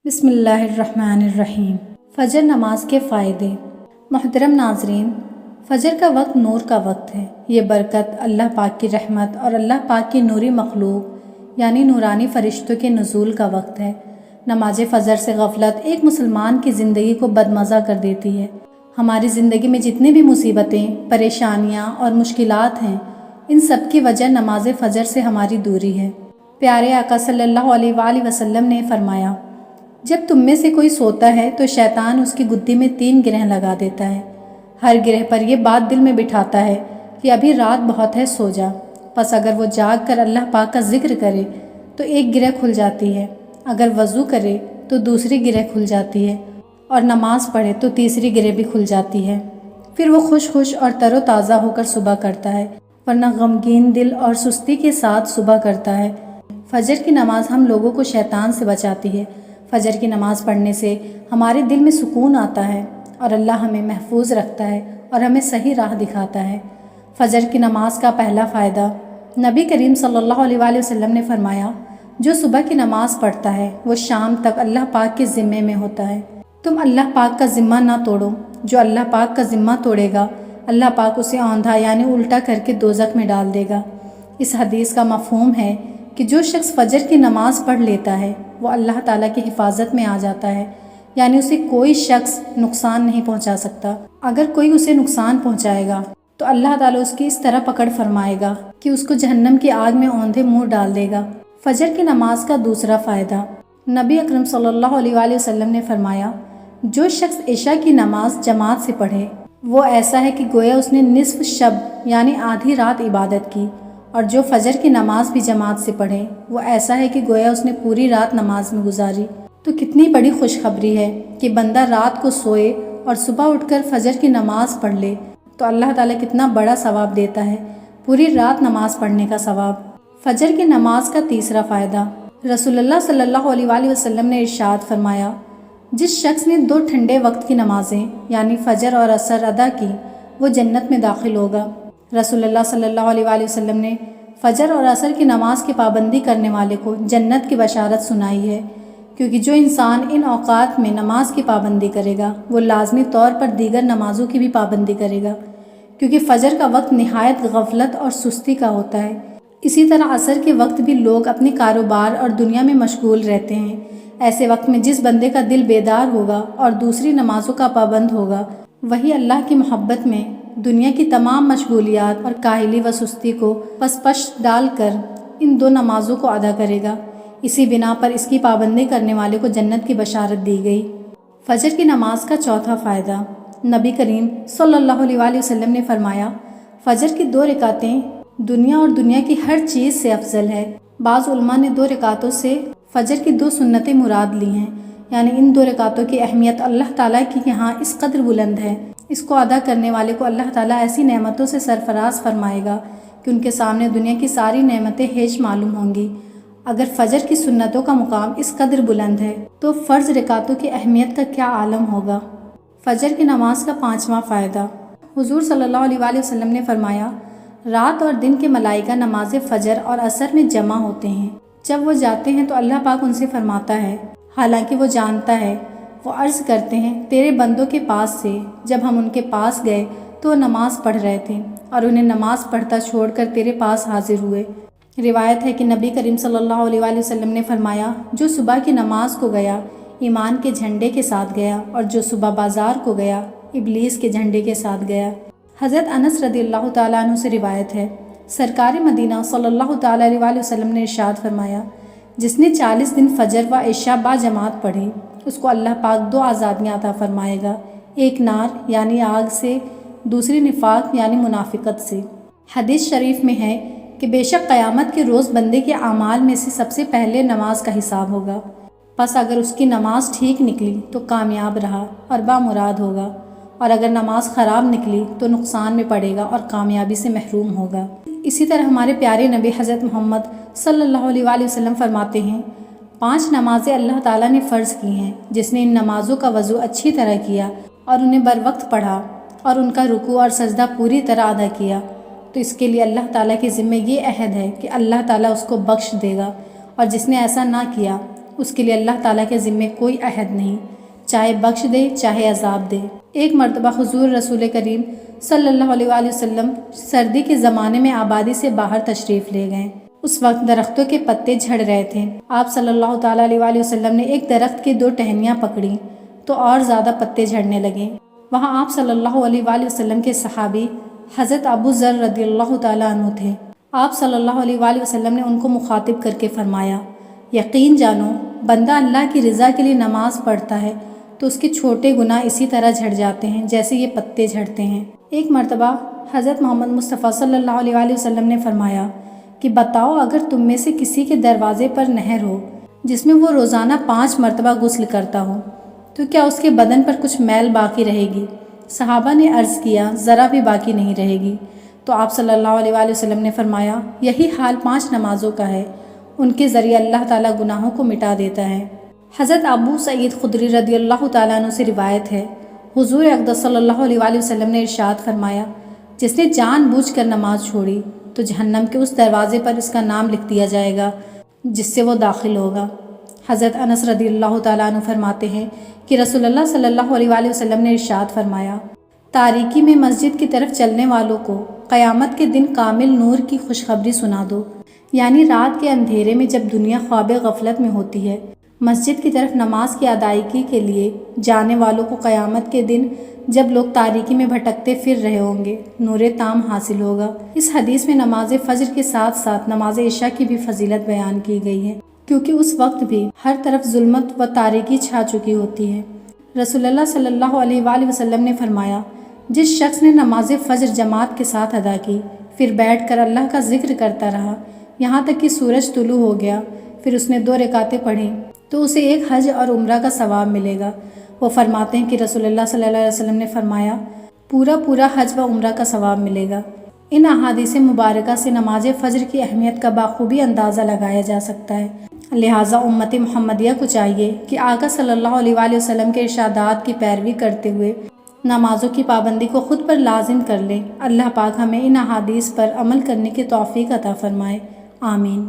بسم اللہ الرحمن الرحیم۔ فجر نماز کے فائدے۔ محترم ناظرین، فجر کا وقت نور کا وقت ہے۔ یہ برکت اللہ پاک کی رحمت اور اللہ پاک کی نوری مخلوق یعنی نورانی فرشتوں کے نزول کا وقت ہے۔ نماز فجر سے غفلت ایک مسلمان کی زندگی کو بدمزہ کر دیتی ہے۔ ہماری زندگی میں جتنی بھی مصیبتیں، پریشانیاں اور مشکلات ہیں، ان سب کی وجہ نماز فجر سے ہماری دوری ہے۔ پیارے آقا صلی اللہ علیہ وآلہ وسلم نے فرمایا، جب تم میں سے کوئی سوتا ہے تو شیطان اس کی گدی میں 3 گرہ لگا دیتا ہے۔ ہر گرہ پر یہ بات دل میں بٹھاتا ہے کہ ابھی رات بہت ہے، سو جا۔ پس اگر وہ جاگ کر اللہ پاک کا ذکر کرے تو ایک گرہ کھل جاتی ہے، اگر وضو کرے تو دوسری گرہ کھل جاتی ہے، اور نماز پڑھے تو تیسری گرہ بھی کھل جاتی ہے۔ پھر وہ خوش اور تر و تازہ ہو کر صبح کرتا ہے، ورنہ غمگین دل اور سستی کے ساتھ صبح کرتا ہے۔ فجر کی نماز ہم لوگوں کو شیطان سے بچاتی ہے۔ فجر کی نماز پڑھنے سے ہمارے دل میں سکون آتا ہے اور اللہ ہمیں محفوظ رکھتا ہے اور ہمیں صحیح راہ دکھاتا ہے۔ فجر کی نماز کا پہلا فائدہ، نبی کریم صلی اللہ علیہ وآلہ وسلم نے فرمایا، جو صبح کی نماز پڑھتا ہے وہ شام تک اللہ پاک کے ذمے میں ہوتا ہے۔ تم اللہ پاک کا ذمہ نہ توڑو، جو اللہ پاک کا ذمہ توڑے گا اللہ پاک اسے اوندھا یعنی الٹا کر کے دوزخ میں ڈال دے گا۔ اس حدیث کا مفہوم ہے کہ جو شخص فجر کی نماز پڑھ لیتا ہے وہ اللہ تعالیٰ کی حفاظت میں آ جاتا ہے، یعنی اسے کوئی شخص نقصان نہیں پہنچا سکتا۔ اگر کوئی اسے نقصان پہنچائے گا تو اللہ تعالیٰ اس کی اس طرح پکڑ فرمائے گا کہ اس کو جہنم کی آگ میں اوندھے منہ ڈال دے گا۔ فجر کی نماز کا دوسرا فائدہ، نبی اکرم صلی اللہ علیہ وآلہ وسلم نے فرمایا، جو شخص عشاء کی نماز جماعت سے پڑھے وہ ایسا ہے کہ گویا اس نے نصف شب یعنی آدھی رات عبادت کی، اور جو فجر کی نماز بھی جماعت سے پڑھے وہ ایسا ہے کہ گویا اس نے پوری رات نماز میں گزاری۔ تو کتنی بڑی خوشخبری ہے کہ بندہ رات کو سوئے اور صبح اٹھ کر فجر کی نماز پڑھ لے تو اللہ تعالیٰ کتنا بڑا ثواب دیتا ہے، پوری رات نماز پڑھنے کا ثواب۔ فجر کی نماز کا تیسرا فائدہ، رسول اللہ صلی اللہ علیہ وآلہ وسلم نے ارشاد فرمایا، جس شخص نے 2 ٹھنڈے وقت کی نمازیں یعنی فجر اور عصر ادا کی وہ جنت میں داخل ہوگا۔ رسول اللہ صلی اللہ علیہ وآلہ وسلم نے فجر اور عصر کی نماز کی پابندی کرنے والے کو جنت کی بشارت سنائی ہے، کیونکہ جو انسان ان اوقات میں نماز کی پابندی کرے گا وہ لازمی طور پر دیگر نمازوں کی بھی پابندی کرے گا، کیونکہ فجر کا وقت نہایت غفلت اور سستی کا ہوتا ہے۔ اسی طرح عصر کے وقت بھی لوگ اپنے کاروبار اور دنیا میں مشغول رہتے ہیں۔ ایسے وقت میں جس بندے کا دل بیدار ہوگا اور دوسری نمازوں کا پابند ہوگا وہی اللہ کی محبت میں دنیا کی تمام مشغولیات اور کاہلی و سستی کو پس پش ڈال کر ان 2 نمازوں کو ادا کرے گا۔ اسی بنا پر اس کی پابندی کرنے والے کو جنت کی بشارت دی گئی۔ فجر کی نماز کا چوتھا فائدہ، نبی کریم صلی اللہ علیہ وآلہ وسلم نے فرمایا، فجر کی 2 رکعتیں دنیا اور دنیا کی ہر چیز سے افضل ہے۔ بعض علماء نے 2 رکعتوں سے فجر کی 2 سنتیں مراد لی ہیں، یعنی ان 2 رکعتوں کی اہمیت اللہ تعالیٰ کی یہاں اس قدر بلند ہے، اس کو ادا کرنے والے کو اللہ تعالیٰ ایسی نعمتوں سے سرفراز فرمائے گا کہ ان کے سامنے دنیا کی ساری نعمتیں ہیچ معلوم ہوں گی۔ اگر فجر کی سنتوں کا مقام اس قدر بلند ہے تو فرض رکعتوں کی اہمیت کا کیا عالم ہوگا۔ فجر کی نماز کا 5واں فائدہ، حضور صلی اللہ علیہ وآلہ وسلم نے فرمایا، رات اور دن کے ملائکہ نماز فجر اور عصر میں جمع ہوتے ہیں۔ جب وہ جاتے ہیں تو اللہ پاک ان سے فرماتا ہے، حالانکہ وہ جانتا ہے، وہ عرض کرتے ہیں، تیرے بندوں کے پاس سے جب ہم ان کے پاس گئے تو وہ نماز پڑھ رہے تھے اور انہیں نماز پڑھتا چھوڑ کر تیرے پاس حاضر ہوئے۔ روایت ہے کہ نبی کریم صلی اللہ علیہ وآلہ وسلم نے فرمایا، جو صبح کی نماز کو گیا ایمان کے جھنڈے کے ساتھ گیا، اور جو صبح بازار کو گیا ابلیس کے جھنڈے کے ساتھ گیا۔ حضرت انس رضی اللہ تعالیٰ عنہ سے روایت ہے، سرکار مدینہ صلی اللہ تعالیٰ علیہ وآلہ وسلم نے ارشاد فرمایا، جس نے 40 دن فجر و عشاء با جماعت پڑھی اس کو اللہ پاک 2 آزادیاں عطا فرمائے گا، ایک نار یعنی آگ سے، دوسری نفاق یعنی منافقت سے۔ حدیث شریف میں ہے کہ بے شک قیامت کے روز بندے کے اعمال میں سے سب سے پہلے نماز کا حساب ہوگا، پس اگر اس کی نماز ٹھیک نکلی تو کامیاب رہا اور بامراد ہوگا، اور اگر نماز خراب نکلی تو نقصان میں پڑے گا اور کامیابی سے محروم ہوگا۔ اسی طرح ہمارے پیارے نبی حضرت محمد صلی اللہ علیہ وآلہ وسلم فرماتے ہیں، 5 نمازیں اللہ تعالیٰ نے فرض کی ہیں، جس نے ان نمازوں کا وضو اچھی طرح کیا اور انہیں بر وقت پڑھا اور ان کا رکوع اور سجدہ پوری طرح ادا کیا تو اس کے لیے اللہ تعالیٰ کے ذمہ یہ عہد ہے کہ اللہ تعالیٰ اس کو بخش دے گا، اور جس نے ایسا نہ کیا اس کے لیے اللہ تعالیٰ کے ذمے کوئی عہد نہیں، چاہے بخش دے چاہے عذاب دے۔ ایک مرتبہ حضور رسول کریم صلی اللہ علیہ وآلہ وسلم سردی کے زمانے میں آبادی سے باہر تشریف لے گئے۔ اس وقت درختوں کے پتے جھڑ رہے تھے۔ آپ صلی اللہ تعالیٰ علیہ وآلہ وسلم نے ایک درخت کی 2 ٹہنیاں پکڑیں تو اور زیادہ پتے جھڑنے لگے۔ وہاں آپ صلی اللہ علیہ وآلہ وسلم کے صحابی حضرت ابو ذر رضی اللہ تعالیٰ عنہ تھے۔ آپ صلی اللہ علیہ وآلہ وسلم نے ان کو مخاطب کر کے فرمایا، یقین جانو بندہ اللہ کی رضا کے لیے نماز پڑھتا ہے تو اس کے چھوٹے گناہ اسی طرح جھڑ جاتے ہیں جیسے یہ پتے جھڑتے ہیں۔ ایک مرتبہ حضرت محمد مصطفیٰ صلی اللہ علیہ وآلہ وسلم نے فرمایا کہ بتاؤ اگر تم میں سے کسی کے دروازے پر نہر ہو جس میں وہ روزانہ 5 مرتبہ غسل کرتا ہو تو کیا اس کے بدن پر کچھ میل باقی رہے گی؟ صحابہ نے عرض کیا ذرا بھی باقی نہیں رہے گی۔ تو آپ صلی اللہ علیہ وآلہ وسلم نے فرمایا یہی حال 5 نمازوں کا ہے، ان کے ذریعے اللہ تعالیٰ گناہوں کو مٹا دیتا ہے۔ حضرت ابو سعید خدری رضی اللہ تعالیٰ عنہ سے روایت ہے، حضور اقدس صلی اللہ علیہ وآلہ وسلم نے ارشاد فرمایا، جس نے جان بوجھ کر نماز چھوڑی تو جہنم کے اس دروازے پر اس کا نام لکھ دیا جائے گا جس سے وہ داخل ہوگا۔ حضرت انس رضی اللہ تعالیٰ عنہ فرماتے ہیں کہ رسول اللہ صلی اللہ علیہ وآلہ وسلم نے ارشاد فرمایا، تاریکی میں مسجد کی طرف چلنے والوں کو قیامت کے دن کامل نور کی خوشخبری سنا دو، یعنی رات کے اندھیرے میں جب دنیا خواب غفلت میں ہوتی ہے، مسجد کی طرف نماز کی ادائیگی کے لیے جانے والوں کو قیامت کے دن جب لوگ تاریکی میں بھٹکتے پھر رہے ہوں گے نور تام حاصل ہوگا۔ اس حدیث میں نماز فجر کے ساتھ ساتھ نماز عشاء کی بھی فضیلت بیان کی گئی ہے، کیونکہ اس وقت بھی ہر طرف ظلمت و تاریکی چھا چکی ہوتی ہے۔ رسول اللہ صلی اللہ علیہ وآلہ وسلم نے فرمایا، جس شخص نے نماز فجر جماعت کے ساتھ ادا کی پھر بیٹھ کر اللہ کا ذکر کرتا رہا یہاں تک کہ سورج طلوع ہو گیا، پھر اس نے 2 رکعتیں پڑھیں تو اسے 1 حج اور عمرہ کا ثواب ملے گا۔ وہ فرماتے ہیں کہ رسول اللہ صلی اللہ علیہ وسلم نے فرمایا، پورا حج و عمرہ کا ثواب ملے گا۔ ان احادیث مبارکہ سے نماز فجر کی اہمیت کا بخوبی اندازہ لگایا جا سکتا ہے۔ لہٰذا امت محمدیہ کو چاہیے کہ آقا صلی اللہ علیہ وآلہ وسلم کے ارشادات کی پیروی کرتے ہوئے نمازوں کی پابندی کو خود پر لازم کر لیں۔ اللہ پاک ہمیں ان احادیث پر عمل کرنے کی توفیق عطا فرمائے، آمین۔